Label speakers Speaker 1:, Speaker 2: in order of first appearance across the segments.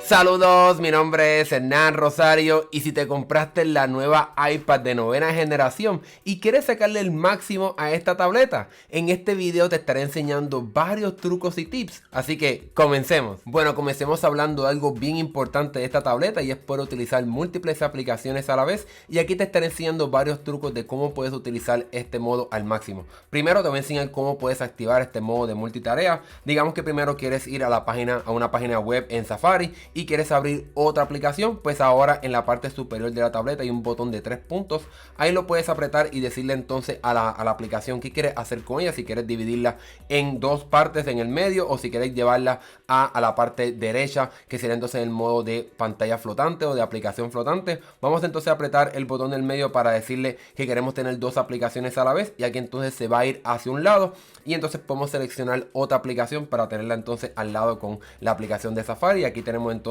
Speaker 1: Saludos, mi nombre es Hernán Rosario y si te compraste la nueva iPad de 9ª generación y quieres sacarle el máximo a esta tableta, en este video te estaré enseñando varios trucos y tips, así que comencemos. Bueno, comencemos hablando de algo bien importante de esta tableta y es poder utilizar múltiples aplicaciones a la vez, y aquí te estaré enseñando varios trucos de cómo puedes utilizar este modo al máximo. Primero te voy a enseñar cómo puedes activar este modo de multitarea. Digamos que primero quieres ir a una página web en Safari y quieres abrir otra aplicación, pues ahora en la parte superior de la tableta hay un botón de 3 puntos. Ahí lo puedes apretar y decirle entonces a la aplicación qué quieres hacer con ella, si quieres dividirla en dos partes en el medio o si quieres llevarla a la parte derecha, que sería entonces el modo de pantalla flotante o de aplicación flotante. Vamos entonces a apretar el botón del medio para decirle que queremos tener dos aplicaciones a la vez, y aquí entonces se va a ir hacia un lado y entonces podemos seleccionar otra aplicación para tenerla entonces al lado con la aplicación de Safari. Aquí tenemos entonces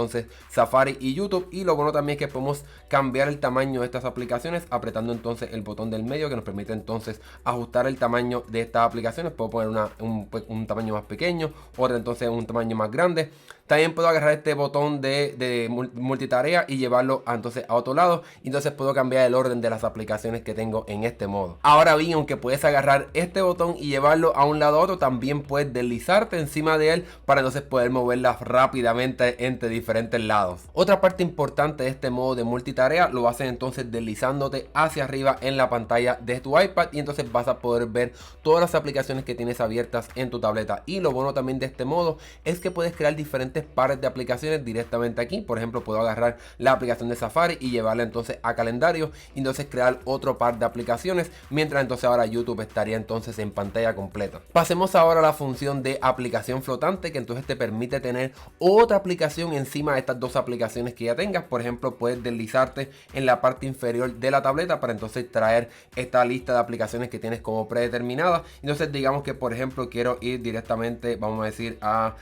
Speaker 1: Safari y YouTube, y lo bueno también es que podemos cambiar el tamaño de estas aplicaciones apretando entonces el botón del medio, que nos permite entonces ajustar el tamaño de estas aplicaciones. Puedo poner un tamaño más pequeño, otra entonces un tamaño más grande. También puedo agarrar este botón de multitarea y llevarlo entonces a otro lado, y entonces puedo cambiar el orden de las aplicaciones que tengo en este modo. Ahora bien, aunque puedes agarrar este botón y llevarlo a un lado a otro, también puedes deslizarte encima de él para entonces poder moverlas rápidamente entre diferentes lados. Otra parte importante de este modo de multitarea lo haces entonces deslizándote hacia arriba en la pantalla de tu iPad, y entonces vas a poder ver todas las aplicaciones que tienes abiertas en tu tableta. Y lo bueno también de este modo es que puedes crear diferentes pares de aplicaciones directamente aquí. Por ejemplo, puedo agarrar la aplicación de Safari y llevarla entonces a calendario y entonces crear otro par de aplicaciones, mientras entonces ahora YouTube estaría entonces en pantalla completa. Pasemos ahora a la función de aplicación flotante, que entonces te permite tener otra aplicación encima de estas dos aplicaciones que ya tengas. Por ejemplo, puedes deslizarte en la parte inferior de la tableta para entonces traer esta lista de aplicaciones que tienes como predeterminada. Entonces digamos que por ejemplo quiero ir directamente, vamos a decir, a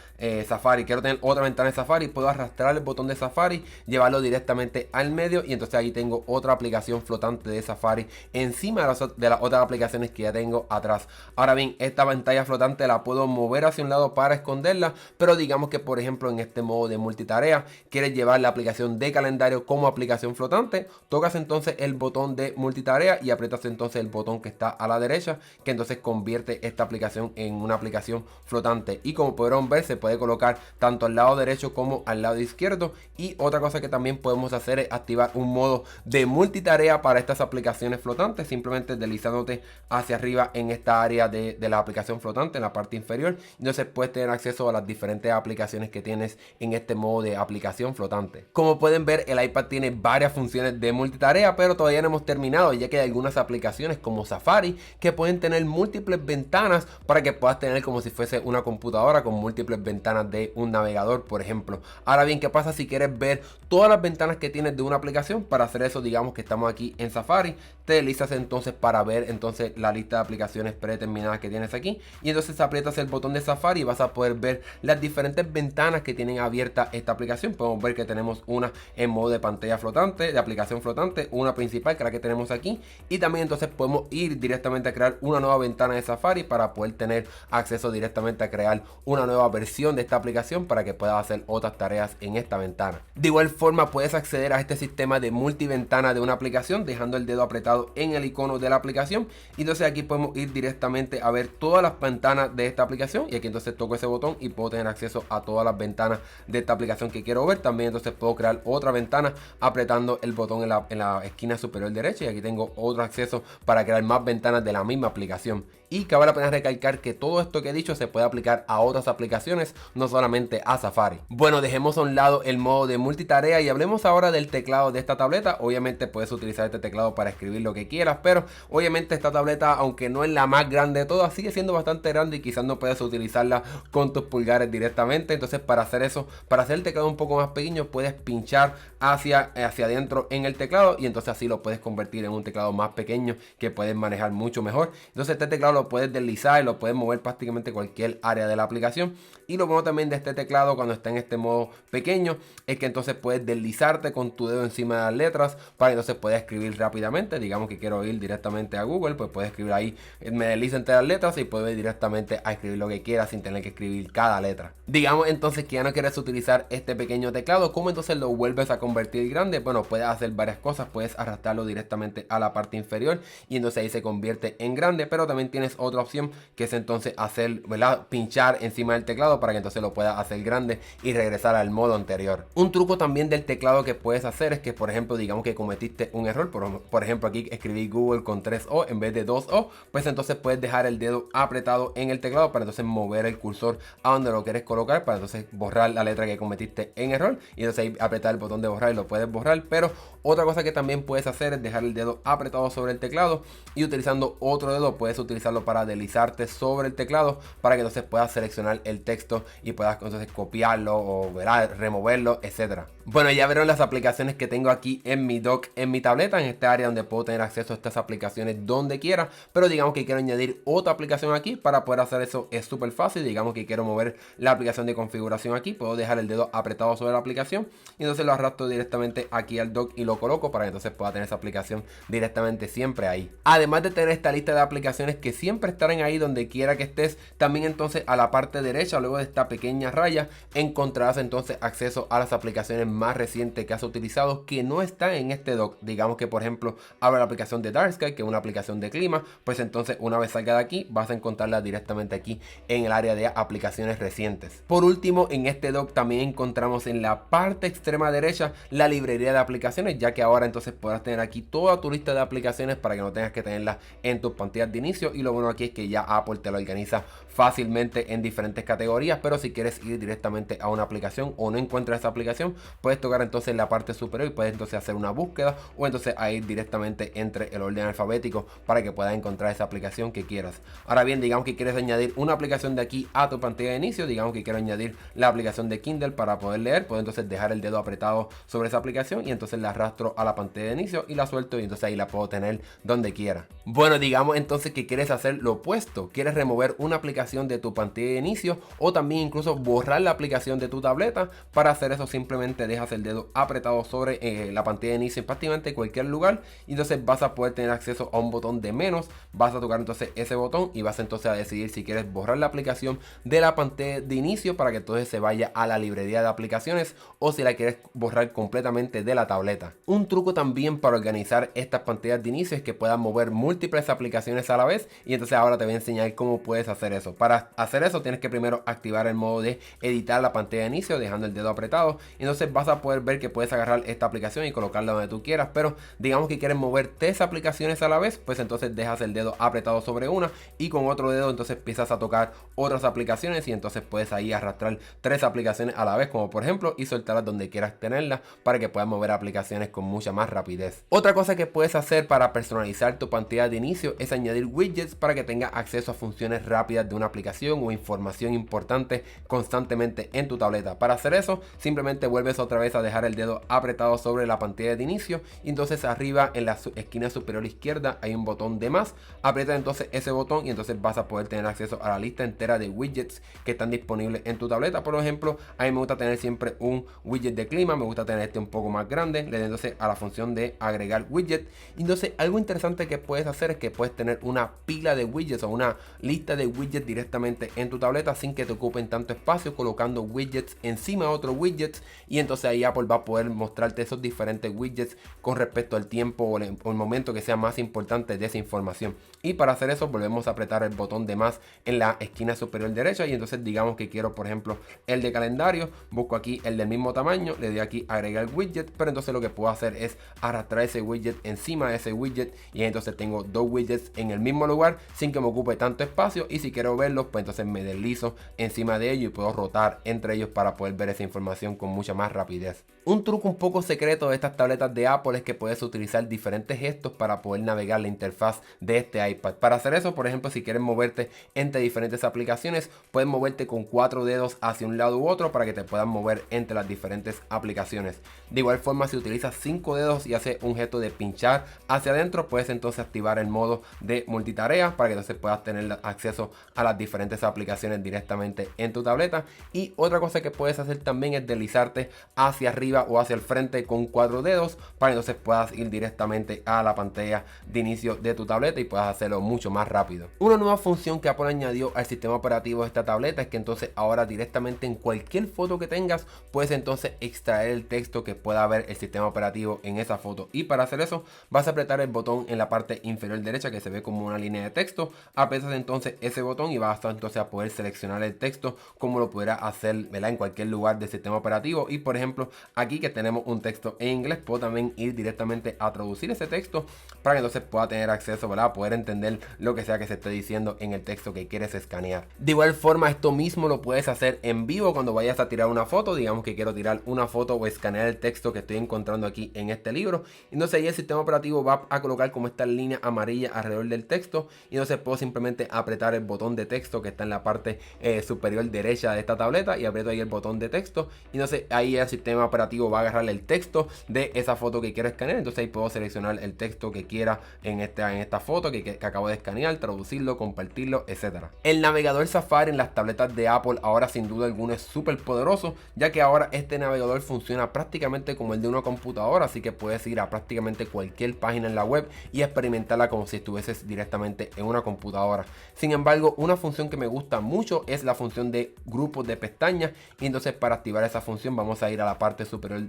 Speaker 1: Safari, quiero tener otra ventana de Safari, puedo arrastrar el botón de Safari, llevarlo directamente al medio, y entonces ahí tengo otra aplicación flotante de Safari encima de las otras aplicaciones que ya tengo atrás. Ahora bien, esta pantalla flotante la puedo mover hacia un lado para esconderla, pero digamos que por ejemplo en este modo de multitarea quieres llevar la aplicación de calendario como aplicación flotante, tocas entonces el botón de multitarea y aprietas entonces el botón que está a la derecha, que entonces convierte esta aplicación en una aplicación flotante. Y como podrán ver, se puede colocar tanto al lado derecho como al lado izquierdo. Y otra cosa que también podemos hacer es activar un modo de multitarea para estas aplicaciones flotantes, simplemente deslizándote hacia arriba en esta área de la aplicación flotante en la parte inferior. Entonces puedes tener acceso a las diferentes aplicaciones que tienes en este modo de aplicación flotante. Como pueden ver, el iPad tiene varias funciones de multitarea, pero todavía no hemos terminado, ya que hay algunas aplicaciones como Safari que pueden tener múltiples ventanas para que puedas tener como si fuese una computadora con múltiples ventanas de un navegador, por ejemplo. Ahora bien, ¿qué pasa si quieres ver todas las ventanas que tienes de una aplicación? Para hacer eso, digamos que estamos aquí en Safari, te deslizas entonces para ver entonces la lista de aplicaciones predeterminadas que tienes aquí, y entonces aprietas el botón de Safari y vas a poder ver las diferentes ventanas que tienen abierta esta aplicación. Podemos ver que tenemos una en modo de pantalla flotante, de aplicación flotante, una principal que es la que tenemos aquí, y también entonces podemos ir directamente a crear una nueva ventana de Safari para poder tener acceso directamente a crear una nueva versión de esta aplicación para que puedas hacer otras tareas en esta ventana. De igual forma puedes acceder a este sistema de multiventana de una aplicación dejando el dedo apretado en el icono de la aplicación, y entonces aquí podemos ir directamente a ver todas las ventanas de esta aplicación, y aquí entonces toco ese botón y puedo tener acceso a todas las ventanas de esta aplicación que quiero ver. También entonces puedo crear otra ventana apretando el botón en la esquina superior derecha, y aquí tengo otro acceso para crear más ventanas de la misma aplicación. Y cabe la pena recalcar que todo esto que he dicho se puede aplicar a otras aplicaciones, no solamente a Safari. Bueno, dejemos a un lado el modo de multitarea y hablemos ahora del teclado de esta tableta. Obviamente puedes utilizar este teclado para escribir lo que quieras, pero obviamente esta tableta, aunque no es la más grande de todas, sigue siendo bastante grande y quizás no puedes utilizarla con tus pulgares directamente. Entonces para hacer eso, para hacer el teclado un poco más pequeño, puedes pinchar hacia adentro en el teclado, y entonces así lo puedes convertir en un teclado más pequeño que puedes manejar mucho mejor. Entonces este teclado lo puedes deslizar y lo puedes mover prácticamente cualquier área de la aplicación. Y lo bueno también de este teclado cuando está en este modo pequeño es que entonces puedes deslizarte con tu dedo encima de las letras para que entonces puedas escribir rápidamente. Digamos que quiero ir directamente a Google, pues puedes escribir ahí, me deslizo entre las letras y puedo ir directamente a escribir lo que quieras sin tener que escribir cada letra. Digamos entonces que ya no quieres utilizar este pequeño teclado, ¿cómo entonces lo vuelves a convertir grande? Bueno, puedes hacer varias cosas, puedes arrastrarlo directamente a la parte inferior y entonces ahí se convierte en grande, pero también tienes otra opción que es entonces hacer, ¿verdad? Pinchar encima del teclado para que entonces lo puedas hacer grande y regresar al modo anterior. Un truco también del teclado que puedes hacer es que, por ejemplo, digamos que cometiste un error, por ejemplo aquí escribí Google con 3 O en vez de 2 O, pues entonces puedes dejar el dedo apretado en el teclado para entonces mover el cursor a donde lo quieres colocar para entonces borrar la letra que cometiste en error y entonces ahí apretar el botón de borrar y lo puedes borrar. Pero otra cosa que también puedes hacer es dejar el dedo apretado sobre el teclado y utilizando otro dedo puedes utilizarlo para deslizarte sobre el teclado para que entonces puedas seleccionar el texto y puedas entonces copiarlo o, ¿verdad?, removerlo, etcétera. Bueno, ya vieron las aplicaciones que tengo aquí en mi dock, en mi tableta, en esta área donde puedo tener acceso a estas aplicaciones donde quiera, pero digamos que quiero añadir otra aplicación aquí. Para poder hacer eso es súper fácil. Digamos que quiero mover la aplicación de configuración aquí, puedo dejar el dedo apretado sobre la aplicación y entonces lo arrastro directamente aquí al dock y lo coloco para que entonces pueda tener esa aplicación directamente siempre ahí. Además de tener esta lista de aplicaciones que siempre estarán ahí donde quiera que estés, también entonces a la parte derecha, luego de esta pequeña raya, encontrarás entonces acceso a las aplicaciones más recientes que has utilizado que no están en este dock. Digamos que por ejemplo abra la aplicación de Dark Sky, que es una aplicación de clima, pues entonces una vez salga de aquí vas a encontrarla directamente aquí en el área de aplicaciones recientes. Por último, en este dock también encontramos en la parte extrema derecha la librería de aplicaciones, ya que ahora entonces podrás tener aquí toda tu lista de aplicaciones para que no tengas que tenerlas en tus pantallas de inicio. Y lo bueno aquí es que ya Apple te lo organiza fácilmente en diferentes categorías, pero si quieres ir directamente a una aplicación o no encuentras esa aplicación, puedes tocar entonces la parte superior y puedes entonces hacer una búsqueda o entonces a ir directamente entre el orden alfabético para que puedas encontrar esa aplicación que quieras. Ahora bien, digamos que quieres añadir una aplicación de aquí a tu pantalla de inicio. Digamos que quiero añadir la aplicación de Kindle para poder leer, puedo entonces dejar el dedo apretado sobre esa aplicación y entonces la arrastro a la pantalla de inicio y la suelto y entonces ahí la puedo tener donde quiera. Bueno, digamos entonces que quieres hacer lo opuesto, quieres remover una aplicación de tu pantalla de inicio o también incluso borrar la aplicación de tu tableta. Para hacer eso simplemente dejas el dedo apretado sobre la pantalla de inicio en prácticamente cualquier lugar y entonces vas a poder tener acceso a un botón de menos. Vas a tocar entonces ese botón y vas entonces a decidir si quieres borrar la aplicación de la pantalla de inicio para que entonces se vaya a la librería de aplicaciones o si la quieres borrar completamente de la tableta. Un truco también para organizar estas pantallas de inicio es que puedas mover múltiples aplicaciones a la vez y entonces ahora te voy a enseñar cómo puedes hacer eso. Para hacer eso tienes que primero activar el modo de editar la pantalla de inicio dejando el dedo apretado y entonces vas a poder ver que puedes agarrar esta aplicación y colocarla donde tú quieras, pero digamos que quieres mover 3 aplicaciones a la vez, pues entonces dejas el dedo apretado sobre una y con otro dedo entonces empiezas a tocar otras aplicaciones y entonces puedes ahí arrastrar 3 aplicaciones a la vez como por ejemplo y soltarlas donde quieras tenerlas para que puedas mover aplicaciones con mucha más rapidez. Otra cosa que puedes hacer para personalizar tu pantalla de inicio es añadir widgets para que tengas acceso a funciones rápidas de una aplicación o información importante constantemente en tu tableta. Para hacer eso simplemente vuelves otra vez a dejar el dedo apretado sobre la pantalla de inicio y entonces arriba en la esquina superior izquierda hay un botón de más. Aprieta entonces ese botón y entonces vas a poder tener acceso a la lista entera de widgets que están disponibles en tu tableta. Por ejemplo, a mí me gusta tener siempre un widget de clima, me gusta tener este un poco más grande. Le doy entonces a la función de agregar widget. Y entonces algo interesante que puedes hacer es que puedes tener una pila de widgets o una lista de widgets directamente en tu tableta sin que te ocupen tanto espacio, colocando widgets encima de otros widgets y entonces ahí Apple va a poder mostrarte esos diferentes widgets con respecto al tiempo o el momento que sea más importante de esa información. Y para hacer eso volvemos a apretar el botón de más en la esquina superior derecha y entonces digamos que quiero por ejemplo el de calendario, busco aquí el del mismo tamaño, le doy aquí agregar widget, pero entonces lo que puedo hacer es arrastrar ese widget encima de ese widget y entonces tengo 2 widgets en el mismo lugar sin que me ocupe tanto espacio. Y si quiero quiero verlos, pues entonces me deslizo encima de ellos y puedo rotar entre ellos para poder ver esa información con mucha más rapidez. Un truco un poco secreto de estas tabletas de Apple es que puedes utilizar diferentes gestos para poder navegar la interfaz de este iPad. Para hacer eso, por ejemplo, si quieres moverte entre diferentes aplicaciones, puedes moverte con 4 dedos hacia un lado u otro para que te puedas mover entre las diferentes aplicaciones. De igual forma, si utilizas 5 dedos y haces un gesto de pinchar hacia adentro, puedes entonces activar el modo de multitarea para que entonces puedas tener acceso a las diferentes aplicaciones directamente en tu tableta. Y otra cosa que puedes hacer también es deslizarte hacia arriba o hacia el frente con 4 dedos para que entonces puedas ir directamente a la pantalla de inicio de tu tableta y puedas hacerlo mucho más rápido. Una nueva función que Apple añadió al sistema operativo de esta tableta es que entonces ahora directamente en cualquier foto que tengas puedes entonces extraer el texto que pueda ver el sistema operativo en esa foto, y para hacer eso vas a apretar el botón en la parte inferior derecha que se ve como una línea de texto. Apretas entonces ese botón y vas entonces a poder seleccionar el texto como lo pudiera hacer, ¿verdad?, en cualquier lugar del sistema operativo. Y por ejemplo aquí que tenemos un texto en inglés, puedo también ir directamente a traducir ese texto para que entonces pueda tener acceso, ¿verdad?, a poder entender lo que sea que se esté diciendo en el texto que quieres escanear. De igual forma, esto mismo lo puedes hacer en vivo cuando vayas a tirar una foto. Digamos que quiero tirar una foto o escanear el texto que estoy encontrando aquí en este libro, entonces ahí el sistema operativo va a colocar como esta línea amarilla alrededor del texto, y entonces puedo simplemente apretar el botón de texto que está en la parte superior derecha de esta tableta, y aprieto ahí el botón de texto, y entonces ahí el sistema operativo va a agarrar el texto de esa foto que quiero escanear. Entonces ahí puedo seleccionar el texto que quiera en esta foto que acabo de escanear, traducirlo, compartirlo, etcétera. El navegador Safari en las tabletas de Apple ahora sin duda alguna es súper poderoso, ya que ahora este navegador funciona prácticamente como el de una computadora, así que puedes ir a prácticamente cualquier página en la web y experimentarla como si estuvieses directamente en una computadora. Sin embargo, una función que me gusta mucho es la función de grupos de pestañas, y entonces para activar esa función vamos a ir a la parte superior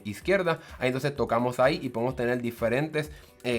Speaker 1: izquierda. Ahí entonces tocamos ahí y podemos tener diferentes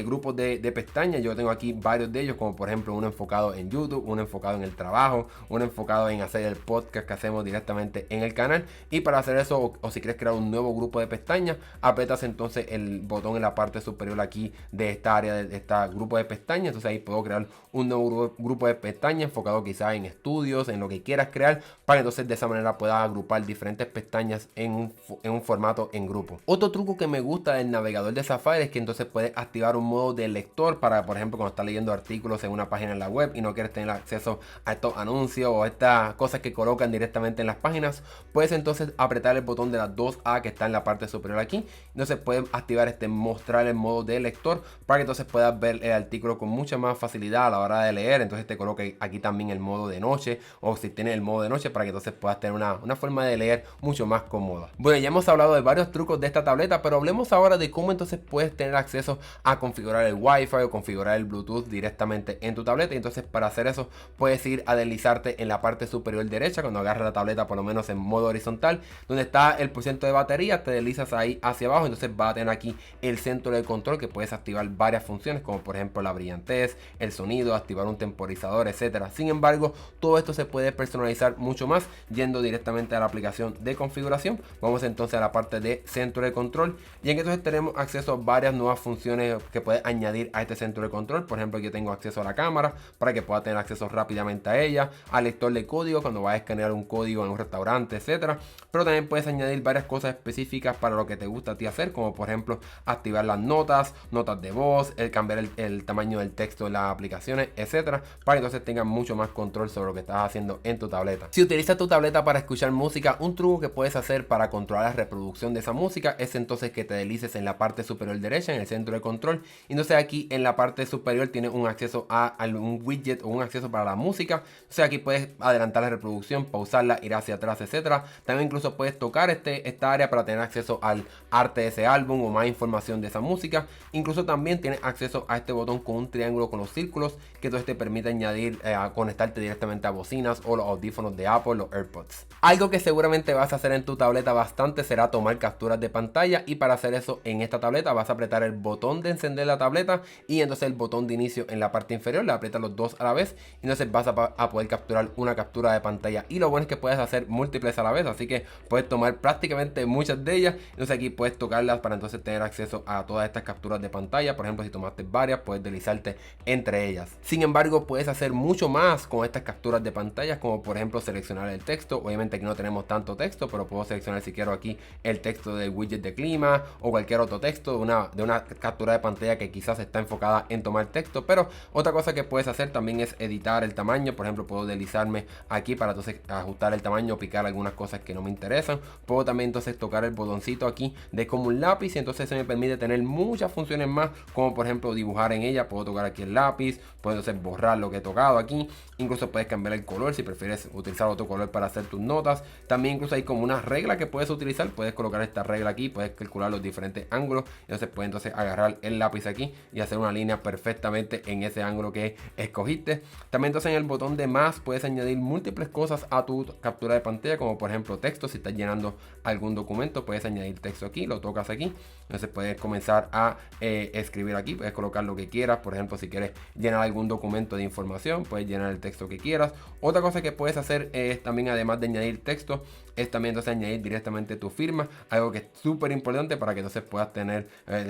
Speaker 1: grupos de pestañas. Yo tengo aquí varios de ellos, como por ejemplo uno enfocado en YouTube, uno enfocado en el trabajo, uno enfocado en hacer el podcast que hacemos directamente en el canal. Y para hacer eso, o si quieres crear un nuevo grupo de pestañas, apretas entonces el botón en la parte superior aquí de esta área de este grupo de pestañas. Entonces ahí puedo crear un nuevo grupo de pestañas enfocado quizás en estudios, en lo que quieras crear, para que entonces de esa manera puedas agrupar diferentes pestañas en un formato en grupo. Otro truco que me gusta del navegador de Safari es que entonces puedes activar un modo de lector para, por ejemplo, cuando estás leyendo artículos en una página en la web y no quieres tener acceso a estos anuncios o estas cosas que colocan directamente en las páginas, puedes entonces apretar el botón de las 2A que está en la parte superior aquí. Entonces puedes activar mostrar el modo de lector para que entonces puedas ver el artículo con mucha más facilidad a la hora de leer. Entonces te coloque aquí también el modo de noche, o si tienes el modo de noche, para que entonces puedas tener una forma de leer mucho más cómoda. Bueno, ya hemos hablado de varios trucos de esta tableta, pero hablemos ahora de cómo entonces puedes tener acceso a configurar el Wi-Fi o configurar el Bluetooth directamente en tu tableta. Y entonces para hacer eso puedes ir a deslizarte en la parte superior derecha cuando agarras la tableta, por lo menos en modo horizontal, donde está el porcentaje de batería, te deslizas ahí hacia abajo. Entonces va a tener aquí el centro de control que puedes activar varias funciones, como por ejemplo la brillantez, el sonido, activar un temporizador, etcétera. Sin embargo, todo esto se puede personalizar mucho más yendo directamente a la aplicación de configuración. Vamos entonces a la parte de centro de control, y en entonces tenemos acceso a varias nuevas funciones que puedes añadir a este centro de control. Por ejemplo, yo tengo acceso a la cámara para que pueda tener acceso rápidamente a ella, al lector de código cuando vayas a escanear un código en un restaurante, etcétera. Pero también puedes añadir varias cosas específicas para lo que te gusta a ti hacer, como por ejemplo activar las notas de voz, el cambiar el tamaño del texto de las aplicaciones, etcétera, para que entonces tengas mucho más control sobre lo que estás haciendo en tu tableta. Si utilizas tu tableta para escuchar música, un truco que puedes hacer para controlar la reproducción de esa música es entonces que te deslices en la parte superior derecha, en el centro de control, y entonces aquí en la parte superior tienes un acceso a un widget o un acceso para la música. O sea, aquí puedes adelantar la reproducción, pausarla, ir hacia atrás, etcétera. También incluso puedes tocar esta área para tener acceso al arte de ese álbum o más información de esa música. Incluso también tienes acceso a este botón con un triángulo con los círculos, que entonces te permite añadir conectarte directamente a bocinas o los audífonos de Apple, los AirPods. Algo que seguramente vas a hacer en tu tableta bastante será tomar capturas de pantalla, y para hacer eso en esta tableta vas a apretar el botón de encender encender la tableta y entonces el botón de inicio en la parte inferior, le aprietas los dos a la vez y entonces vas a poder capturar una captura de pantalla. Y lo bueno es que puedes hacer múltiples a la vez, así que puedes tomar prácticamente muchas de ellas. Entonces aquí puedes tocarlas para entonces tener acceso a todas estas capturas de pantalla. Por ejemplo, si tomaste varias, puedes deslizarte entre ellas. Sin embargo, puedes hacer mucho más con estas capturas de pantalla, como por ejemplo seleccionar el texto. Obviamente aquí no tenemos tanto texto, pero puedo seleccionar si quiero aquí el texto del widget de clima o cualquier otro texto de una captura de pantalla que quizás está enfocada en tomar texto. Pero otra cosa que puedes hacer también es editar el tamaño. Por ejemplo, puedo deslizarme aquí para entonces ajustar el tamaño, picar algunas cosas que no me interesan. Puedo también entonces tocar el botoncito aquí de como un lápiz y entonces se me permite tener muchas funciones más, como por ejemplo dibujar en ella. Puedo tocar aquí el lápiz, puedo entonces borrar lo que he tocado aquí. Incluso puedes cambiar el color si prefieres utilizar otro color para hacer tus notas. También incluso hay como una regla que puedes utilizar. Puedes colocar esta regla aquí, puedes calcular los diferentes ángulos. Entonces puedes entonces agarrar el lápiz aquí y hacer una línea perfectamente en ese ángulo que escogiste. También entonces en el botón de más puedes añadir múltiples cosas a tu captura de pantalla, como por ejemplo texto. Si estás llenando algún documento, puedes añadir texto aquí, lo tocas aquí. Entonces puedes comenzar a escribir aquí, puedes colocar lo que quieras. Por ejemplo, si quieres llenar algún documento de información, puedes llenar el texto que quieras. Otra cosa que puedes hacer es también, además de añadir texto, es también entonces añadir directamente tu firma, algo que es súper importante para que entonces puedas tener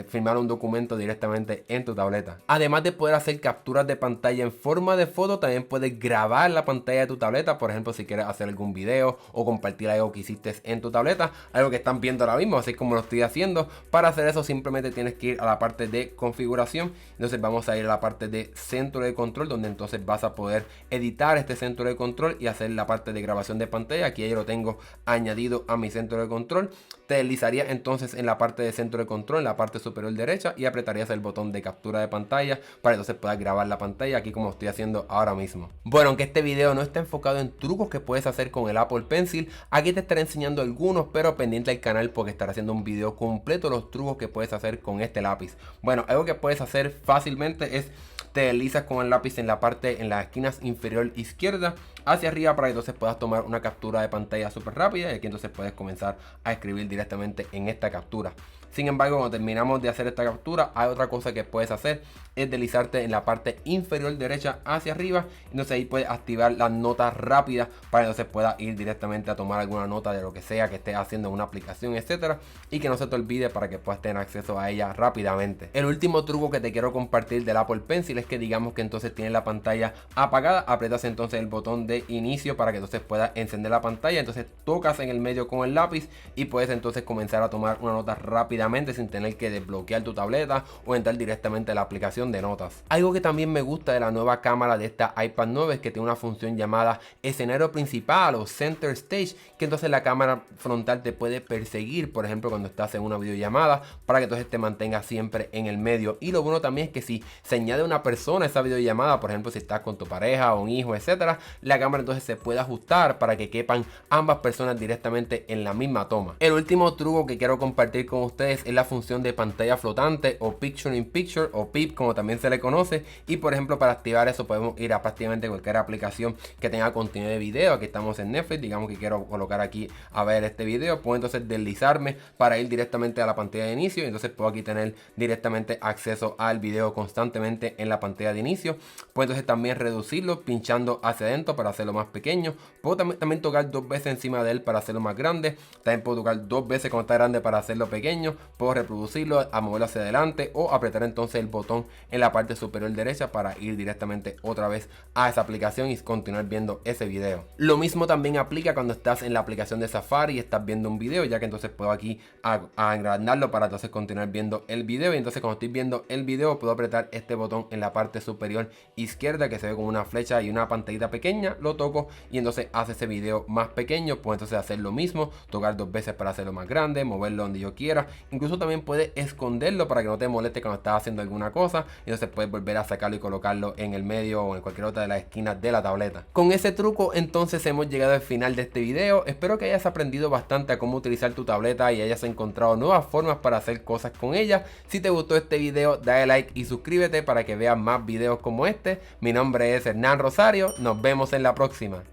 Speaker 1: firmar un documento directamente en tu tableta. Además de poder hacer capturas de pantalla en forma de foto, también puedes grabar la pantalla de tu tableta. Por ejemplo, si quieres hacer algún video o compartir algo que hiciste en tu tableta, algo que están viendo ahora mismo, así como lo estoy haciendo. Para hacer eso simplemente tienes que ir a la parte de configuración. Entonces vamos a ir a la parte de centro de control, donde entonces vas a poder editar este centro de control y hacer la parte de grabación de pantalla. Aquí ya lo tengo añadido a mi centro de control. Te deslizarías entonces en la parte de centro de control, en la parte superior derecha, y apretarías el botón de captura de pantalla para entonces puedas grabar la pantalla, aquí como estoy haciendo ahora mismo. Bueno, aunque este video no está enfocado en trucos que puedes hacer con el Apple Pencil, aquí te estaré enseñando algunos, pero pendiente al canal porque estaré haciendo un video completo de los trucos que puedes hacer con este lápiz. Bueno, algo que puedes hacer fácilmente es te deslizas con el lápiz en las esquinas inferior izquierda hacia arriba para que entonces puedas tomar una captura de pantalla súper rápida, y aquí entonces puedes comenzar a escribir directamente en esta captura. Sin embargo, cuando terminamos de hacer esta captura, hay otra cosa que puedes hacer, es deslizarte en la parte inferior derecha hacia arriba. Entonces ahí puedes activar las notas rápidas para que entonces puedas ir directamente a tomar alguna nota de lo que sea que estés haciendo en una aplicación, etcétera, y que no se te olvide para que puedas tener acceso a ella rápidamente. El último truco que te quiero compartir del Apple Pencil es que digamos que entonces tienes la pantalla apagada, aprietas entonces el botón de inicio para que entonces puedas encender la pantalla. Entonces tocas en el medio con el lápiz y puedes entonces comenzar a tomar una nota rápidamente sin tener que desbloquear tu tableta o entrar directamente a la aplicación de notas. Algo que también me gusta de la nueva cámara de esta iPad 9 es que tiene una función llamada escenario principal o center stage, que entonces la cámara frontal te puede perseguir, por ejemplo cuando estás en una videollamada, para que entonces te mantengas siempre en el medio. Y lo bueno también es que si se añade una persona a esa videollamada, por ejemplo si estás con tu pareja o un hijo, etcétera, la cámara entonces se puede ajustar para que quepan ambas personas directamente en la misma toma. El último truco que quiero compartir con ustedes es la función de pantalla flotante o Picture in Picture o PIP como también se le conoce. Y por ejemplo, para activar eso podemos ir a prácticamente cualquier aplicación que tenga contenido de video. Aquí estamos en Netflix, digamos que quiero colocar aquí a ver este video, puedo entonces deslizarme para ir directamente a la pantalla de inicio y entonces puedo aquí tener directamente acceso al video constantemente en la pantalla de inicio. Puedo entonces también reducirlo pinchando hacia adentro para hacerlo más pequeño. Puedo también tocar dos veces encima de él para hacerlo más grande. También puedo tocar dos veces cuando está grande para hacerlo pequeño. Puedo reproducirlo, a moverlo hacia adelante o apretar entonces el botón en la parte superior derecha para ir directamente otra vez a esa aplicación y continuar viendo ese video. Lo mismo también aplica cuando estás en la aplicación de Safari y estás viendo un video, ya que entonces puedo aquí agrandarlo para entonces continuar viendo el video. Y entonces cuando estoy viendo el video puedo apretar este botón en la parte superior izquierda que se ve como una flecha y una pantallita pequeña, lo toco y entonces hace ese video más pequeño. Puedo entonces hacer lo mismo, tocar dos veces para hacerlo más grande, moverlo donde yo quiera. Incluso también puedes esconderlo para que no te moleste cuando estás haciendo alguna cosa. Y entonces puedes volver a sacarlo y colocarlo en el medio o en cualquier otra de las esquinas de la tableta. Con ese truco entonces hemos llegado al final de este video. Espero que hayas aprendido bastante a cómo utilizar tu tableta y hayas encontrado nuevas formas para hacer cosas con ella. Si te gustó este video, dale like y suscríbete para que veas más videos como este. Mi nombre es Hernán Rosario. Nos vemos en la próxima.